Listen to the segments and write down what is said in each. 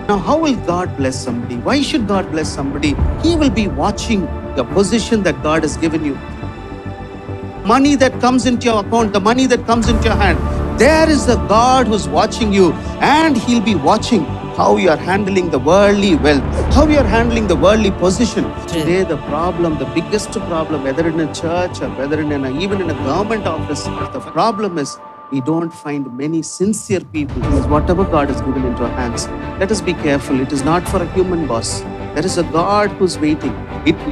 Now, how will God bless somebody? Why should God bless somebody? He will be watching the position that God has given you. Money that comes into your account, the money that comes into your hand, there is a God who's watching you, and He'll be watching how you are handling the worldly wealth, how you are handling the worldly position. Today, the problem, the biggest problem, whether in a church or whether even in a government office, the problem is we don't find many sincere people. Because whatever God has given into our hands, let us be careful. It is not for a human boss. There is a God who's waiting.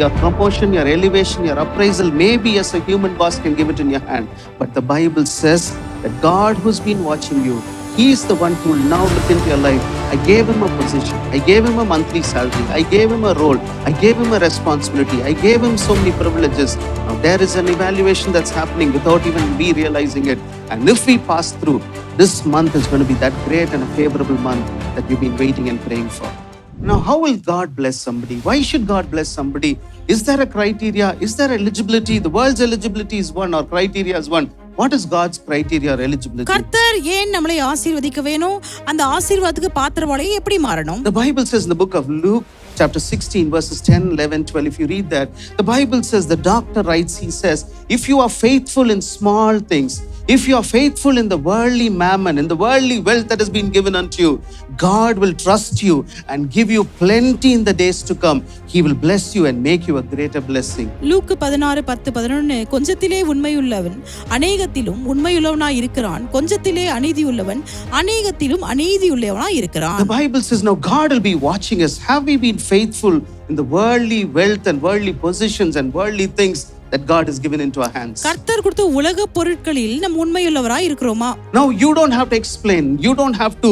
Your promotion, your elevation, your appraisal, maybe as a human boss can give it in your hand. But the Bible says that God who's been watching you, He is the one who will now look into your life. I gave him a position. I gave him a monthly salary. I gave him a role. I gave him a responsibility. I gave him so many privileges. Now there is an evaluation that's happening without even we realizing it. And if we pass through, this month is going to be that great and a favorable month that we've been waiting and praying for. Now, how will God bless somebody? Why should God bless somebody? Is there a criteria? Is there eligibility? The world's eligibility is one, or criteria is one. What is God's criteria or eligibility? கர்த்தர் ஏன் நம்மளை ஆசீர்வதிக்க வேணும்? அந்த ஆசீர்வாதத்துக்கு பாத்திரவாளை எப்படி மாறணும்? The Bible says in the book of Luke, chapter 16, verses 10, 11, 12, if you read that, the Bible says, the doctor writes, he says, if you are faithful in small things, if you are faithful in the worldly mammon, in the worldly wealth that has been given unto you, God will trust you and give you plenty in the days to come. He will bless you and make you a greater blessing. Luke 16:10-11 கொஞ்சத்திலே உண்மையுள்ளவன் அநேகத்திலும் உண்மையுள்ளவனாய் இருக்கிறான், கொஞ்சத்திலே அநீதியுள்ளவன் அநேகத்திலும் அநீதியுள்ளவனாய் இருக்கிறான். The Bible says now God will be watching us. Have we been faithful in the worldly wealth and worldly positions and worldly things that God has given into our hands? கர்த்தர் கொடுத்த உலக பொருட்களில் நாம் உண்மையுள்ளவராய் இருக்கிறோமா? Now you don't have to explain. You don't have to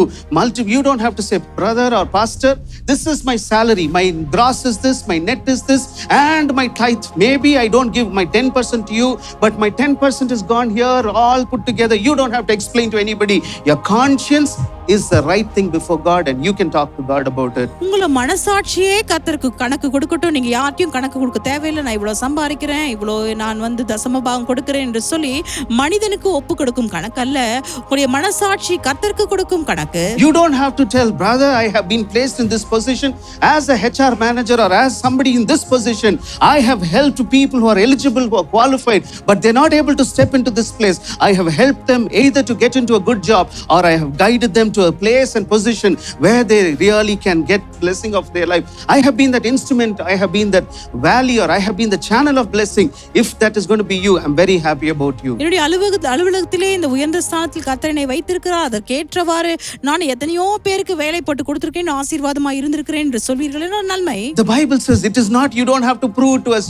you don't have to say, brother or pastor, this is my salary. My gross is this, my net is this, and my tithe. Maybe I don't give my 10% to you, but my 10% is gone here, all put together. You don't have to explain to anybody. Your conscience is the right thing before God, and you can talk to God about it. உங்கள மனசாட்சியே கர்த்தருக்கு கணக்கு கொடுக்கட்டும். நீங்க யார்ட்டையும் கணக்கு கொடுக்க தேவையில்லை. நான் இவ்வளவு சம்பாதிக்கிறேன், இவ்வளவு நான் தசம பாகம் கொடுக்கிறேன் என்று சொல்லி மனிதனுக்கு ஒப்பு கொடுக்கும் கணக்கு அல்ல, உங்களுடைய மனசாட்சி கர்த்தருக்கு கொடுக்கும் கணக்கு. You don't have to tell, brother, I have been placed in this position as a HR manager or as somebody in this position. I have helped people who are eligible, who are qualified, but they're not able to step into this place. I have helped them either to get into a good job, or I have guided them to a place and position where they really can get blessing of their life. I have been that instrument. I have been that valley, or I have been the channel of blessing. If that is going to be you, I'm very happy about you. என்னுடைய அலுவலகத்திலே இந்த உயர்ந்த ஸ்தானத்தில் கர்த்தர் என்னை வைத்திருக்கிறார், அதற்கேற்றவாறு நான் எத்தனையோ பேருக்கு வேலை போட்டு கொடுத்திருக்கேன், ஆசீர்வாதமாய் இருந்திருக்கிறேன் என்று சொல்வீர்கள் என்ற நன்மை. The Bible says it is not, you don't have to prove it to us,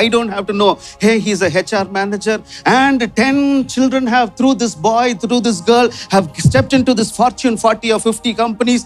I don't have to know, hey, he's a HR manager and 10 children have, through this boy, through this girl, have stepped into this Fortune 40 or 50 companies.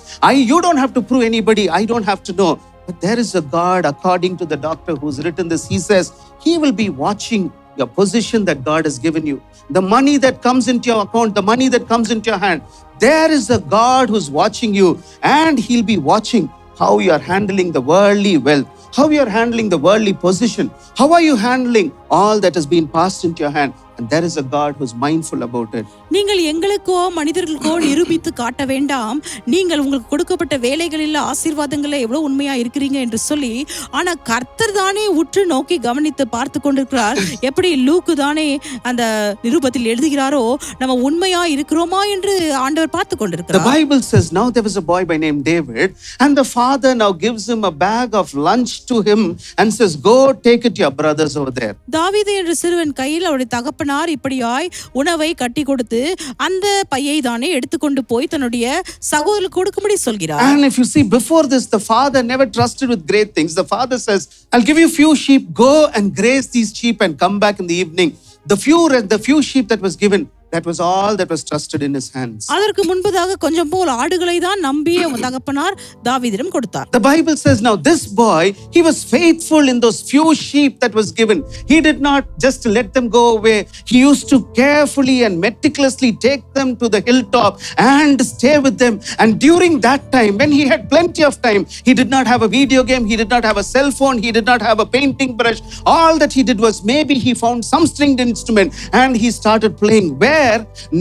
You don't have to prove anybody. I don't have to know. But there is a God, according to the doctor who's written this, he says he will be watching your position that God has given you. The money that comes into your account, the money that comes into your hand, there is a God who's watching you, and he'll be watching how you are handling the worldly wealth, how you are handling the worldly position, how are you handling all that has been passed into your hand. And there is a God who's mindful about it. நீங்கள் எங்களுக்கோ மனிதர்களுக்கோ நிரூபித்து காட்ட வேண்டாம், நீங்கள் உங்களுக்கு கொடுக்கப்பட்ட வேலைகளில் ஆசீர்வாதங்களில் எவ்வளவு உண்மையா இருக்கிறீங்க என்று சொல்லி, ஆனா கர்த்தர் தானே உற்று நோக்கி கவனித்து பார்த்து கொண்டிருக்கிறார். எப்படி லூக்கு தானே அந்த நிருபத்தில் எழுதுகிறாரோ, நம்ம உண்மையா இருக்கிறோமா என்று ஆண்டவர் பார்த்து கொண்டிருக்கிறார். The Bible says now there was a boy by name David, and the father now gives him a bag of lunch to him and says, go take it to your brothers over there. தாவீது என்ற சிறுவன் கையில் அவருடைய தகப்பனார் இப்படியாய் உணவை கட்டி கொடுத்து அந்த பையை தானே எடுத்துக்கொண்டு போய் தன்னுடைய சகோதரருக்கு கொடுக்கும்படி சொல்கிறார். And if you see, before this, the father never trusted with great things. The father says, I'll give you few sheep, go and graze these sheep and come back in the evening. The few sheep that was given, that was all that was trusted in his hands. அதற்கு முன்பதாக கொஞ்சம் போல் ஆடுகளை தான் நம்பி தகப்பனார் தாவீதிடம் கொடுத்தார். The Bible says now this boy, he was faithful in those few sheep that was given. He did not just let them go away. He used to carefully and meticulously take them to the hilltop and stay with them. And during that time, when he had plenty of time, he did not have a video game, he did not have a cell phone, he did not have a painting brush. All that he did was maybe he found some stringed instrument and he started playing. Where? there,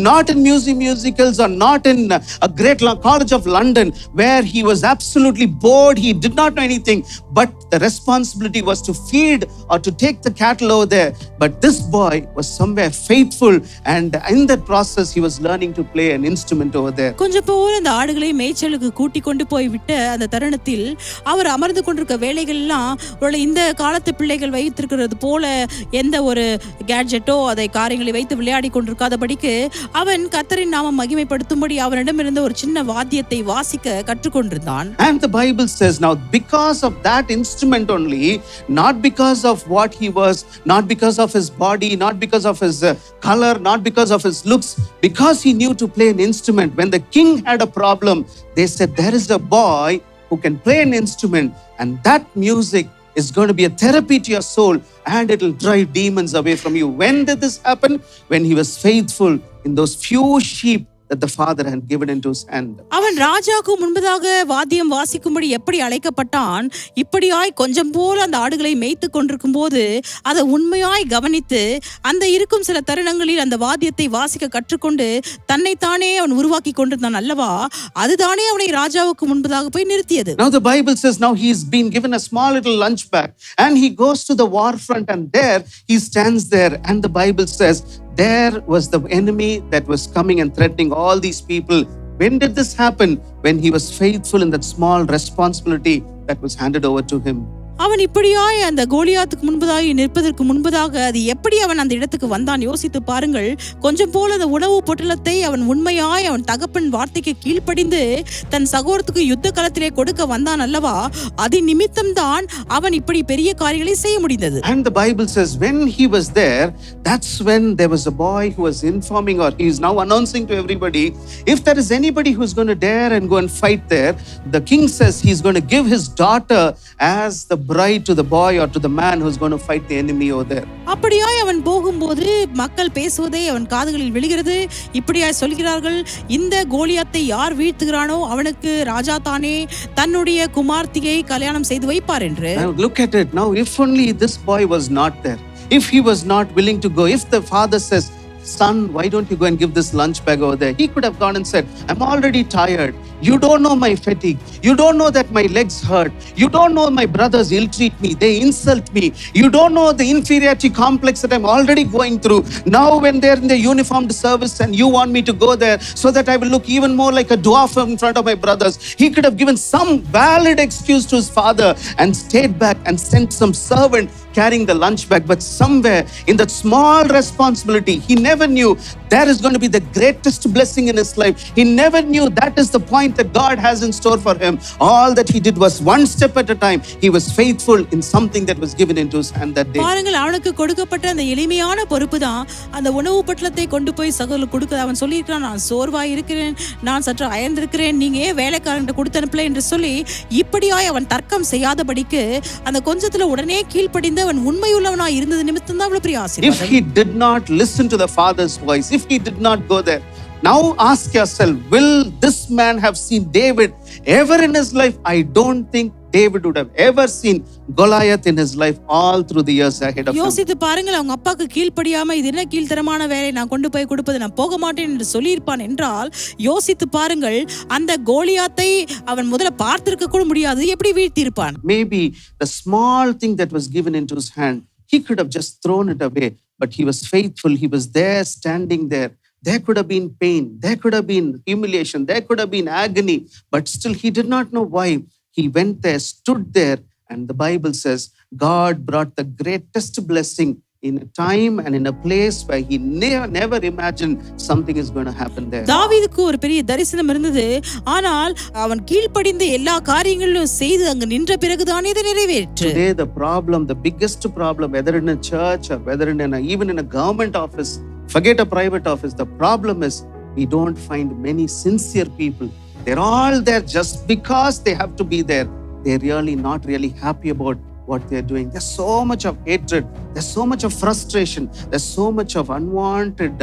not in musicals or not in a great college of London where he was absolutely bored, he did not know anything, but the responsibility was to feed or to take the cattle over there. But this boy was somewhere faithful, and in that process he was learning to play an instrument over there. கொஞ்சம் போல அந்த ஆடுகளை மேய்ச்சலுக்கு கூட்டி கொண்டு போய் விட்ட அந்த தருணத்தில் அவர் அமர்ந்து கொண்டிருக்க வேலைகள் எல்லாம் இந்த காலத்து பிள்ளைகள் வைத்திருக்கிறது போல எந்த ஒரு கேட்ஜெட்டோ அதை காரியங்களை வைத்து விளையாடி கொண்டிருக்காதபடிக்கு அவன் கர்த்தரின் நாமம் மகிமைப்படுத்தும்படி அவனிடமிருந்த ஒரு சின்ன வாத்தியத்தை வாசிக்க கற்றுக்கொண்டிருந்தான். And the Bible says, now because of that instrument only, not because of what he was, not because of his body, not because of his color, not because of his looks, because he knew to play an instrument. When the king had a problem, they said, there is a boy who can play an instrument, and that music is going to be a therapy to your soul, and it will drive demons away from you. When did this happen? When he was faithful in those few sheep that the father had given into his hand. அவன் ராஜாவுக்கு முன்பதாக வாத்தியம் வாசிக்கும்படி எப்படி அழைக்கப்பட்டான், இப்படியாய் கொஞ்சம் போல அந்த ஆடுகளை மேய்த்து கொண்டிருக்கும் போது அதை உண்மையாய் கவனித்து அந்த இருக்கும் சில தருணங்களில் அந்த வாத்தியத்தை வாசிக்க கற்றுக்கொண்டு தன்னைத்தானே அவன் உருவாக்கி கொண்டிருந்தான் அல்லவா, அதுதானே அவனை ராஜாவுக்கு முன்பதாக போய் நிறுத்தியது. Now the Bible says, now he's been given a small little lunch bag and he goes to the war front, and there he stands there, and the Bible says there was the enemy that was coming and threatening all these people. When did this happen? When he was faithful in that small responsibility that was handed over to him. அவன் இப்படியாய் அந்த கோலியாத்துக்கு முன்பதாக நிற்பதற்கு முன்பதாக அது எப்படி அவன் அந்த இடத்துக்கு வந்தான் யோசித்து பாருங்கள். கொஞ்சம் போல அந்த உணவு பொட்டலத்தை அவன் உண்மையாய் அவன் தகப்பன் வார்த்தைக்கு கீழ்ப்படிந்து தன் சகோதரத்துக்கு யுத்த களத்திலே கொடுக்க வந்தான் அல்லவா, அது நிமித்தம் தான் அவன் இப்படி பெரிய காரியங்களை செய்ய முடிந்தது. And the Bible says when he was there, that's when there was a boy who was informing, or he is now announcing to everybody, if there is anybody who's going to dare and go and fight there, the king says he's going to give his daughter as the bride to the boy or to the man who's going to fight the enemy over there. அப்படியாய் அவன் போகும்போது மக்கள் பேசுவதை அவன் காதுகளில் விழுகிறது. இப்படியாய் சொல்கிறார்கள், இந்த கோலியாத்தை யார் வீழ்த்துகிறானோ அவனுக்கு ராஜா தானே தன்னுடைய குமார்த்தியை கல்யாணம் செய்து வைப்பார் என்று. Now look at it. Now if only this boy was not there, if he was not willing to go, if the father says, son, why don't you go and give this lunch bag over there? He could have gone and said, I'm already tired. You don't know my fatigue. You don't know that my legs hurt. You don't know my brothers ill-treat me. They insult me. You don't know the inferiority complex that I'm already going through. Now when they're in the uniformed service and you want me to go there so that I will look even more like a dwarf in front of my brothers. He could have given some valid excuse to his father and stayed back and sent some servant carrying the lunch bag. But somewhere in that small responsibility, he never knew there is going to be the greatest blessing in his life. He never knew that is the point that God has in store for him. All that he did was one step at a time. He was faithful in something that was given into his hand that day. பாருங்கள், அவனுக்கு கொடுக்கப்பட்ட அந்த எளிமையான பொறுப்பு தான் அந்த உணவு பட்டலத்தை கொண்டு போய் சகோதரருக்கு கொடுக்க. அவன் சொல்லியிருக்கான், நான் சோர்வாய் இருக்கிறேன், நான் சற்று அயர்ந்திருக்கிறேன், நீங்க ஏன் வேலைக்காரன் கொடுத்து அனுப்பல என்று சொல்லி இப்படியாய் அவன் தர்க்கம் செய்யாதபடிக்கு அந்த கொஞ்சத்துல உடனே கீழ்ப்படிந்து அவன் உண்மையுள்ளவனாய் இருந்தது நிமித்தம் தான் அவ்வளவு பெரிய ஆசீர்வாதம். If he did not listen to the father's voice, if he did not go there, now ask yourself, will this man have seen David ever in his life? I don't think David would have ever seen Goliath in his life all through the years ahead of him. யோசித்து பாருங்கள், அவங்க அப்பாக்கு கீழ்ப்படியாம இது என்ன கீழ்த்தரமான வேலை, நான் கொண்டு போய் கொடுப்பது, நான் போக மாட்டேன் என்று சொல்லியிருப்பான் என்றால் யோசித்து பாருங்கள், அந்த கோலியாத்தை அவன் முதல்ல பார்த்திருக்க கூட முடியாது, எப்படி வீழ்த்தியிருப்பான். Maybe the small thing that was given into his hand, he could have just thrown it away, but he was faithful. He was there, standing there. There could have been pain, there could have been humiliation, there could have been agony, but still he did not know why. He went there, stood there, and the Bible says God brought the greatest blessing in a time and in a place where he never imagined something is going to happen there. தாவீதுக்கு ஒரு பெரிய தரிசனம் இருந்தது, ஆனால் அவன் கீழ்ப்படிந்து எல்லா காரியங்களும் செய்து அங்கு நின்ற பிறகுதான் இது நிறைவேற்று. Today the problem, the biggest problem, whether in a church or whether even in a government office, forget a private office, the problem is we don't find many sincere people. They're all there just because they have to be there. They're really not really happy about what they're doing. There's so much of hatred, there's so much of frustration, there's so much of unwanted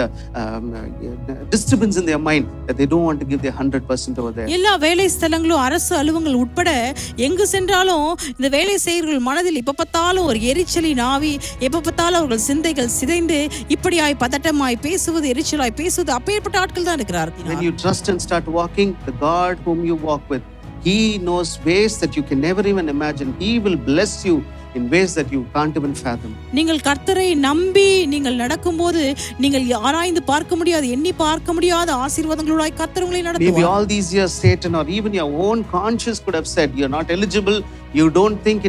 disturbance in their mind that they don't want to give their 100% over there. எல்லா வேலை ஸ்தலங்களும் அரசு அலுவலகங்கள் உட்பட எங்கு சென்றாலும் இந்த வேலை செய்யர்கள் மனதில் எப்ப பார்த்தாலும் ஒரு எரிச்சலின் ஆவி, எப்ப பார்த்தாலும் அவர்கள் சிந்தைகள் சிதைந்து இப்படியாய் பதட்டமாய் பேசுவது, எரிச்சலாய் பேசுவது, அப்பேற்பட்ட ஆட்கள் தான் இருக்கிறார்கள். When you trust and start walking, the God whom you walk with, He knows ways that you can never even imagine. He will bless you in ways that you can't even fathom. நீங்கள் கர்த்தரை நம்பி நீங்கள் நடக்கும்போது நீங்கள் ஆராய்ந்து பார்க்க முடியாது, எண்ணி பார்க்க முடியாத ஆசீர்வாதங்களாய் கர்த்தர் உங்களை Maybe நடத்துவார். all these years Satan or even your own conscience could have said you're not eligible, you don't think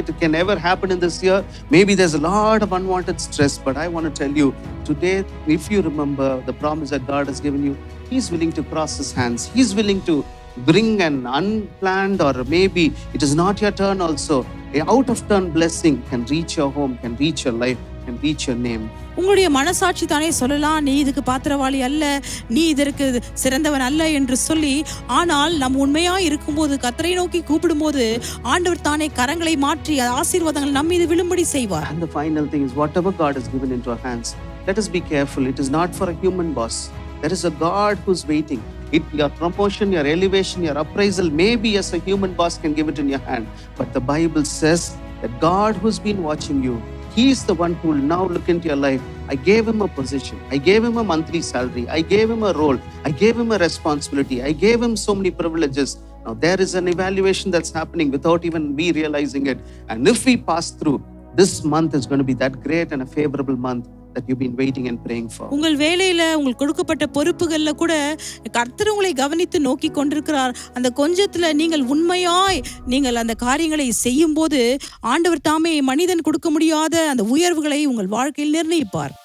it can ever happen in this year. Maybe there's a lot of unwanted stress, but I want to tell you today, if you remember the promise that God has given you, He's willing to cross His hands. He's willing to bring an unplanned, or maybe it is not your turn also, a out of turn blessing can reach your home, can reach your life, can reach your name. உங்களுடைய மனசாட்சி தானே சொல்லலாம், நீ இதுக்கு பாத்திரவாளி அல்ல, நீ இதற்கு சிறந்தவன் அல்ல என்று சொல்லி. ஆனால் நம் உண்மையா இருக்கும்போது, கர்த்தரை நோக்கி கூப்பிடும்போது, ஆண்டவர் தானே கரங்களை மாற்றி ஆசீர்வாதங்கள் நம் மீது விழும்படி செய்வார். And the final thing is, whatever God has given into our hands, let us be careful. It is not for a human boss. There is a God who's waiting. Your promotion, your elevation, your appraisal, maybe as a human boss can give it in your hand. But the Bible says that God who's been watching you, He is the one who will now look into your life. I gave him a position. I gave him a monthly salary. I gave him a role. I gave him a responsibility. I gave him so many privileges. Now there is an evaluation that's happening without even we realizing it. And if we pass through, this month is going to be that great and a favorable month that you've been waiting and praying for. உங்கள் வேலையில உங்களுக்கு கொடுக்கப்பட்ட பொறுப்புகள்ல கூட கர்த்தர் உங்களை கவனித்து நோக்கி கொண்டிருக்கிறார். அந்த கொஞ்சத்துல நீங்கள் உண்மையாய் நீங்கள் அந்த காரியங்களை செய்யும் போது ஆண்டவர் தாமே மனிதன் கொடுக்க முடியாத அந்த உயர்வுகளை உங்கள் வாழ்க்கையில் நிர்ணயிப்பார்.